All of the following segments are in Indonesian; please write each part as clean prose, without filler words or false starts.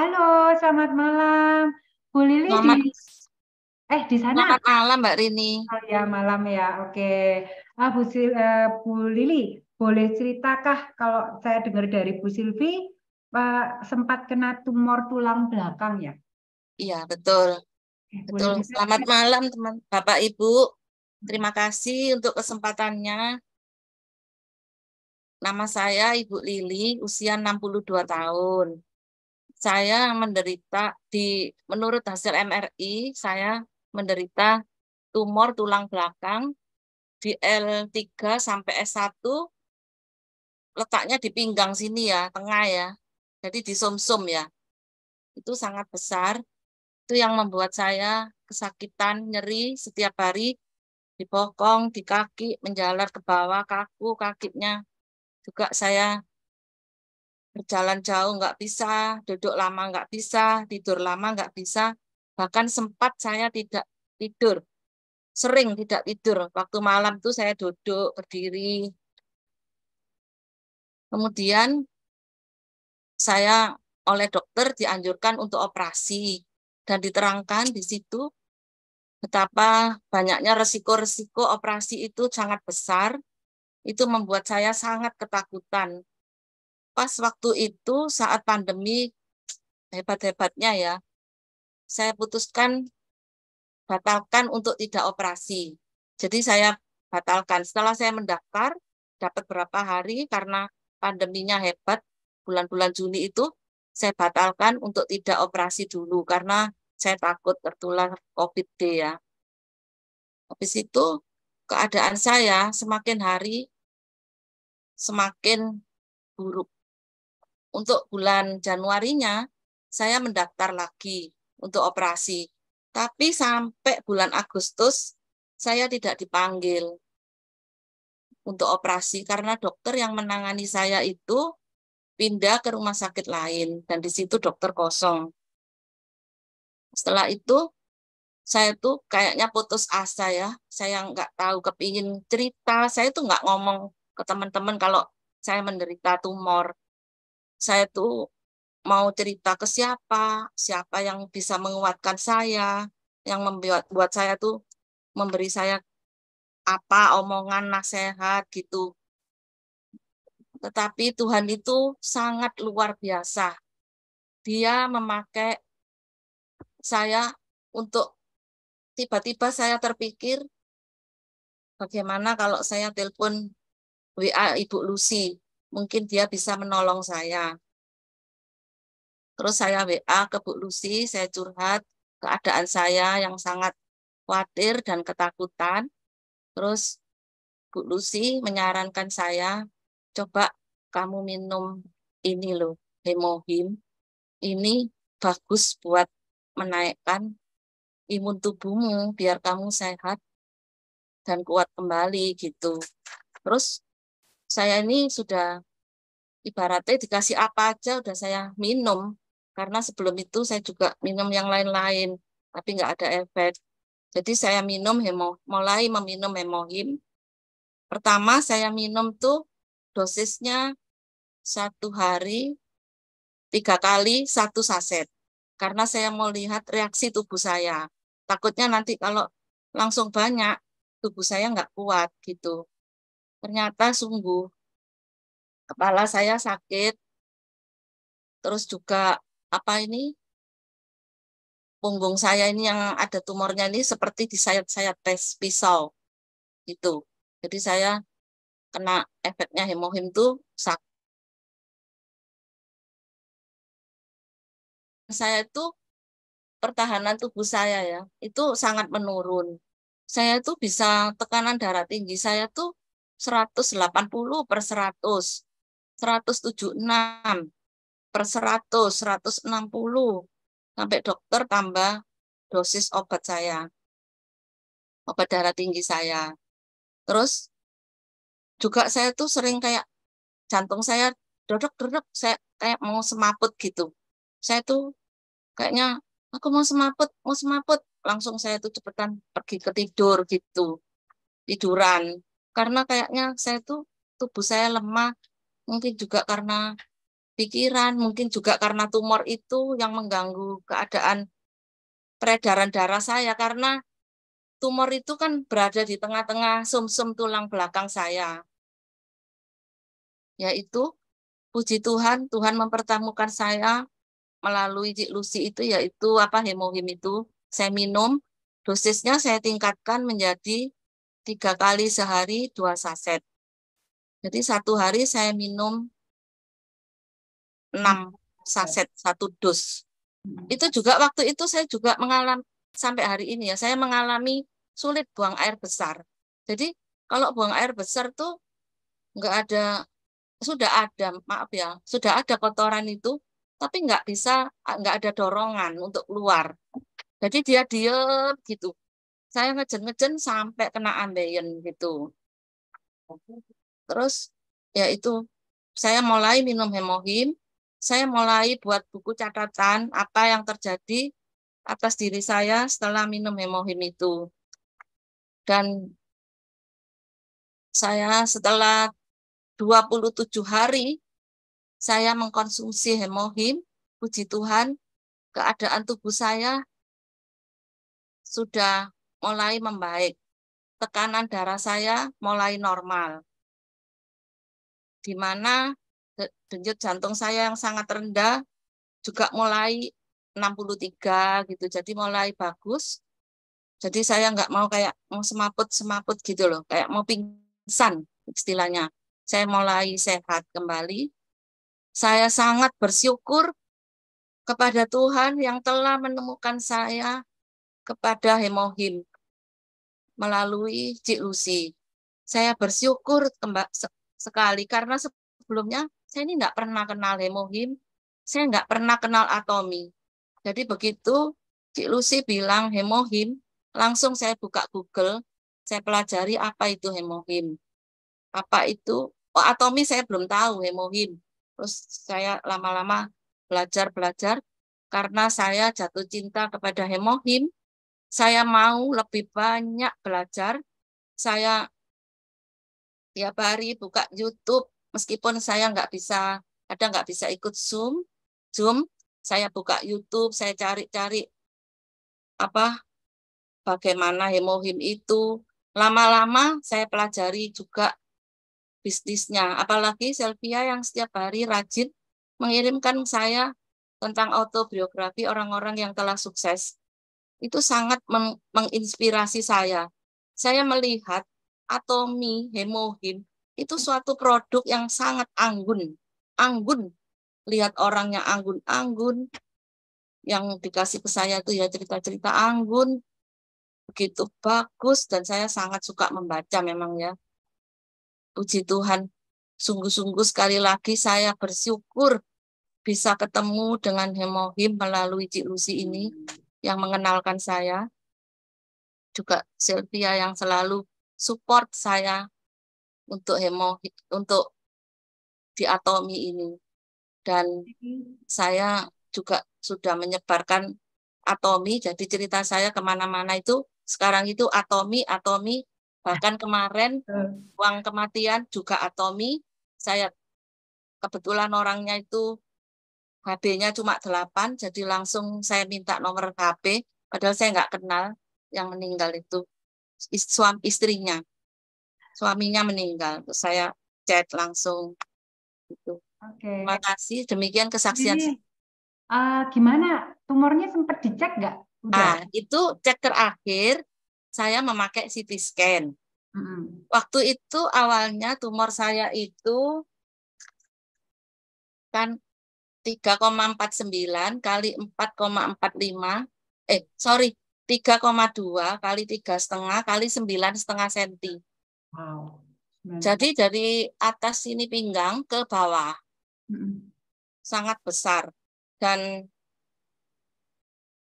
Halo, selamat malam. Bu Lili Selamat, di sana. selamat malam Mbak Rini. Oh ya, malam ya. Oke. Bu Lili, boleh ceritakah kalau saya dengar dari Bu Silvi sempat kena tumor tulang belakang ya? Iya, betul. Boleh Betul. Selamat diceritakan? malam teman Bapak Ibu. Terima kasih untuk kesempatannya. Nama saya Ibu Lili, usia 62 tahun. Saya menurut hasil MRI, saya menderita tumor tulang belakang di L3 sampai S1, letaknya di pinggang sini ya, tengah ya. Jadi di sumsum ya. Itu sangat besar. Itu yang membuat saya kesakitan, nyeri setiap hari di bokong, di kaki, menjalar ke bawah, kaku kakinya. Juga saya berjalan jauh nggak bisa, duduk lama nggak bisa, tidur lama nggak bisa. Bahkan sempat saya tidak tidur, sering tidak tidur. Waktu malam tuh saya duduk, berdiri. Kemudian saya oleh dokter dianjurkan untuk operasi. Dan diterangkan di situ betapa banyaknya resiko-resiko operasi itu sangat besar. Itu membuat saya sangat ketakutan. Pas waktu itu saat pandemi hebat-hebatnya ya, saya putuskan batalkan untuk tidak operasi. Jadi saya batalkan. Setelah saya mendaftar, dapat berapa hari karena pandeminya hebat, bulan-bulan Juni itu, saya batalkan untuk tidak operasi dulu karena saya takut tertular COVID-D ya. Habis itu keadaan saya semakin hari semakin buruk. Untuk bulan Januarinya, saya mendaftar lagi untuk operasi. Tapi sampai bulan Agustus, saya tidak dipanggil untuk operasi karena dokter yang menangani saya itu pindah ke rumah sakit lain dan di situ dokter kosong. Setelah itu, saya tuh kayaknya putus asa ya. Saya nggak tahu kepingin cerita. Saya tuh nggak ngomong ke teman-teman kalau saya menderita tumor. Saya tuh mau cerita ke siapa, siapa yang bisa menguatkan saya, yang membuat buat saya tuh memberi saya apa omongan nasihat gitu. Tetapi Tuhan itu sangat luar biasa. Dia memakai saya untuk tiba-tiba saya terpikir bagaimana kalau saya telepon WA Ibu Lucy, mungkin dia bisa menolong saya. Terus saya WA ke Bu Lucy, saya curhat keadaan saya yang sangat khawatir dan ketakutan. Terus Bu Lucy menyarankan saya, coba kamu minum ini loh, Hemohim. Ini bagus buat menaikkan imun tubuhmu biar kamu sehat dan kuat kembali gitu. Terus saya ini sudah ibaratnya dikasih apa aja udah saya minum. Karena sebelum itu saya juga minum yang lain-lain, tapi nggak ada efek. Jadi saya mulai meminum Hemohim. Pertama saya minum tuh dosisnya 1 hari 3 kali 1 saset. Karena saya mau lihat reaksi tubuh saya. Takutnya nanti kalau langsung banyak, tubuh saya nggak kuat gitu. Ternyata sungguh kepala saya sakit, terus juga apa ini punggung saya ini yang ada tumornya ini seperti disayat-sayat pisau gitu. Jadi saya kena efeknya hemohim tuh saya itu pertahanan tubuh saya ya itu sangat menurun. Saya tuh bisa tekanan darah tinggi saya tuh 180/100, 176/100, 160 sampai dokter tambah dosis obat saya, obat darah tinggi saya. Terus juga saya tuh sering kayak jantung saya dodok-dodok, saya kayak mau semaput gitu. Saya tuh kayaknya aku mau semaput, langsung saya tuh cepetan pergi ke tidur gitu, tiduran. Karena kayaknya saya tuh tubuh saya lemah, mungkin juga karena pikiran, mungkin juga karena tumor itu yang mengganggu keadaan peredaran darah saya, karena tumor itu kan berada di tengah-tengah sumsum tulang belakang saya. Yaitu, puji Tuhan, Tuhan mempertemukan saya melalui Cik Lucy itu, yaitu hemohim itu. Saya minum, dosisnya saya tingkatkan menjadi 3 kali sehari 2 saset. Jadi 1 hari saya minum 6 saset, 1 dos. Itu juga waktu itu saya juga mengalami, sampai hari ini ya, saya mengalami sulit buang air besar. Jadi kalau buang air besar tuh sudah ada kotoran itu, tapi nggak ada dorongan untuk keluar. Jadi dia diem gitu. Saya ngejen-ngejen sampai kena ambeien gitu. Terus ya itu, saya mulai minum hemohim, saya mulai buat buku catatan apa yang terjadi atas diri saya setelah minum hemohim itu. Dan saya setelah 27 hari saya mengkonsumsi hemohim, puji Tuhan, keadaan tubuh saya sudah mulai membaik. Tekanan darah saya mulai normal. Di mana denyut jantung saya yang sangat rendah juga mulai 63 gitu. Jadi mulai bagus. Jadi saya nggak mau kayak mau semaput-semaput gitu loh. Kayak mau pingsan istilahnya. Saya mulai sehat kembali. Saya sangat bersyukur kepada Tuhan yang telah menemukan saya kepada hemohim melalui Cik Lucy. Saya bersyukur sekali karena sebelumnya saya ini nggak pernah kenal hemohim, saya nggak pernah kenal atomi. Jadi begitu Cik Lucy bilang hemohim, langsung saya buka Google, saya pelajari apa itu hemohim. Apa itu? Oh, atomi saya belum tahu, hemohim. Terus saya lama-lama belajar karena saya jatuh cinta kepada hemohim. Saya mau lebih banyak belajar. Saya tiap hari buka YouTube, meskipun saya kadang nggak bisa ikut Zoom, saya buka YouTube, saya cari-cari bagaimana hemohim itu. Lama-lama saya pelajari juga bisnisnya. Apalagi Selvia yang setiap hari rajin mengirimkan saya tentang autobiografi orang-orang yang telah sukses. Itu sangat menginspirasi saya. Saya melihat atomi, hemohim, itu suatu produk yang sangat anggun. Anggun. Lihat orangnya anggun-anggun. Yang dikasih ke saya itu ya cerita-cerita anggun. Begitu bagus dan saya sangat suka membaca memang ya. Puji Tuhan. Sungguh-sungguh sekali lagi saya bersyukur bisa ketemu dengan hemohim melalui Cik Lucy ini yang mengenalkan saya. Juga Sylvia yang selalu support saya untuk hemohim, untuk di atomi ini. Dan saya juga sudah menyebarkan atomi, jadi cerita saya kemana-mana itu, sekarang itu atomi, bahkan kemarin uang kematian juga atomi. Saya kebetulan orangnya itu HB-nya cuma 8, jadi langsung saya minta nomor HP, padahal saya nggak kenal yang meninggal itu istrinya. Suaminya meninggal, terus saya chat langsung. Gitu. Terima kasih, demikian kesaksian. Jadi, gimana? Tumornya sempat dicek nggak? Nah, itu cek terakhir, saya memakai CT scan. Waktu itu awalnya tumor saya itu kan 3,49 kali 4,45, 3,2 kali 3,5 kali 9,5 senti. Wow. Jadi dari atas sini pinggang ke bawah. Sangat besar. Dan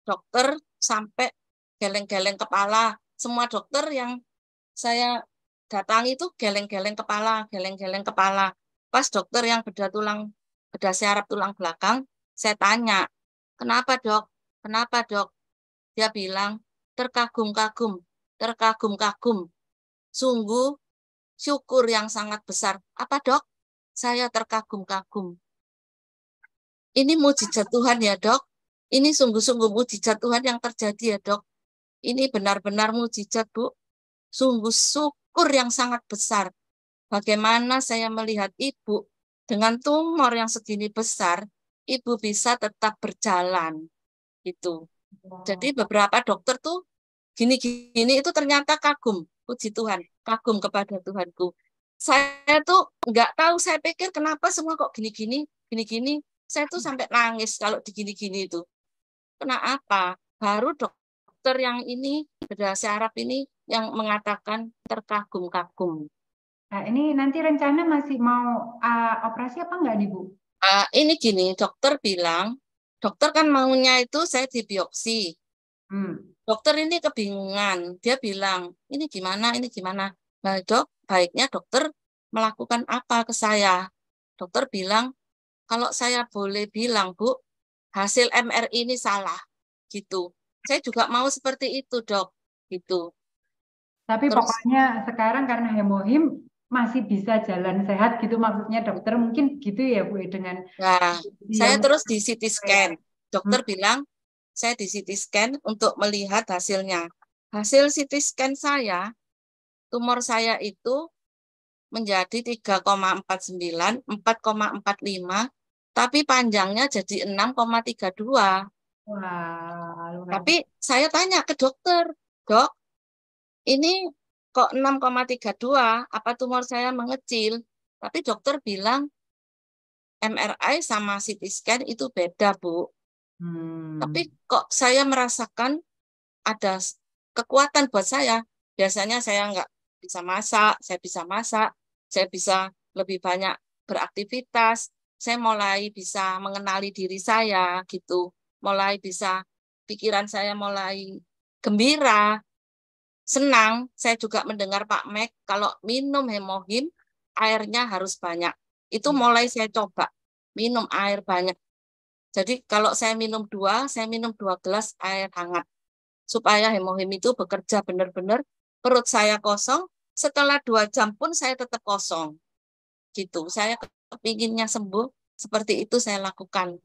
dokter sampai geleng-geleng kepala. Semua dokter yang saya datangi itu geleng-geleng kepala, geleng-geleng kepala. Pas dokter yang bedah syaraf tulang belakang, saya tanya, kenapa dok? Kenapa dok? Dia bilang, terkagum-kagum, terkagum-kagum. Sungguh syukur yang sangat besar. Apa dok? Saya terkagum-kagum. ini mujizat Tuhan ya dok. Ini sungguh-sungguh mujizat Tuhan yang terjadi ya dok. Ini benar-benar mujizat Bu. Sungguh syukur yang sangat besar. Bagaimana saya melihat ibu dengan tumor yang segini besar, ibu bisa tetap berjalan. Gitu. Jadi beberapa dokter tuh gini-gini itu ternyata kagum. Puji Tuhan, kagum kepada Tuhanku. Saya tuh nggak tahu, saya pikir kenapa semua kok gini-gini, gini-gini. Saya tuh sampai nangis kalau digini-gini itu. Kenapa? Baru dokter yang ini, berbahasa Arab ini, yang mengatakan terkagum-kagum. Nah, ini nanti rencana masih mau operasi apa enggak nih, Bu? Ini gini, dokter bilang, dokter kan maunya itu saya dibiopsi. Dokter ini kebingungan. Dia bilang, ini gimana, ini gimana. Nah, dok, baiknya dokter melakukan apa ke saya? Dokter bilang, kalau saya boleh bilang, Bu, hasil MRI ini salah. Gitu. Saya juga mau seperti itu, dok. Gitu. Tapi Terus, pokoknya sekarang karena hemohim masih bisa jalan sehat gitu, maksudnya dokter mungkin gitu ya Bu, dengan nah, saya yang terus di CT ya. scan. Dokter bilang, saya di CT scan untuk melihat hasilnya. Hasil CT scan saya, tumor saya itu menjadi 3,49, 4,45, tapi panjangnya jadi 6,32. Wah, luar Tapi biasa. saya tanya ke dokter, dok, ini kok 6,32, apa tumor saya mengecil? Tapi dokter bilang, MRI sama CT scan itu beda, Bu. Tapi kok saya merasakan ada kekuatan buat saya. Biasanya saya nggak bisa masak, saya bisa lebih banyak beraktivitas, saya mulai bisa mengenali diri saya gitu, mulai bisa pikiran saya mulai gembira, senang. Saya juga mendengar Pak Mek kalau minum hemohim airnya harus banyak. Itu mulai saya coba minum air banyak. Jadi kalau saya minum 2 gelas air hangat supaya hemohim itu bekerja benar-benar, perut saya kosong, setelah 2 jam pun saya tetap kosong. Gitu. Saya kepinginnya sembuh, seperti itu saya lakukan.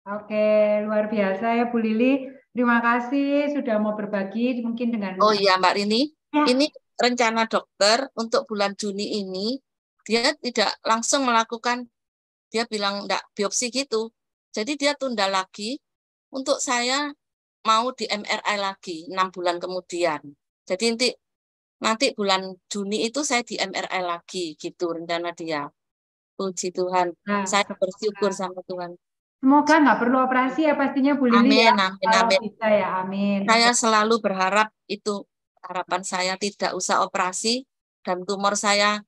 Oke, luar biasa ya Bu Lili. Terima kasih sudah mau berbagi mungkin dengan Oh iya Mbak Rini, ya. ini rencana dokter untuk bulan Juni ini, dia tidak langsung melakukan, dia bilang enggak biopsi gitu. Jadi dia tunda lagi untuk saya mau di MRI lagi 6 bulan kemudian. Jadi nanti bulan Juni itu saya di MRI lagi gitu rencana dia. Puji Tuhan. Nah, Saya bersyukur semoga sama Tuhan. semoga nggak perlu operasi ya pastinya Bu Lili ya. Amin, amin, Kalau amin. bisa ya, amin. Oke, Saya selalu berharap itu harapan saya tidak usah operasi dan tumor saya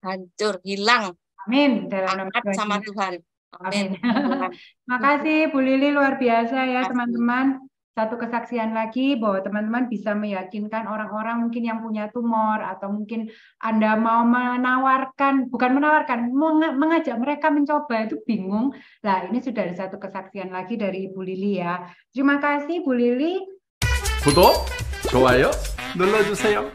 hancur, hilang, amin dalam nama angkat Tuhan sama Yesus. Tuhan. Amin. Amin. Puji Tuhan. Makasih Bu Lili, luar biasa ya Kasih. teman-teman. Satu kesaksian lagi bahwa teman-teman bisa meyakinkan orang-orang mungkin yang punya tumor atau mungkin Anda mau menawarkan, bukan menawarkan, mengajak mereka mencoba itu bingung. Nah, ini sudah ada satu kesaksian lagi dari Ibu Lili ya. Terima kasih Bu Lili. 구독, 좋아요 눌러주세요.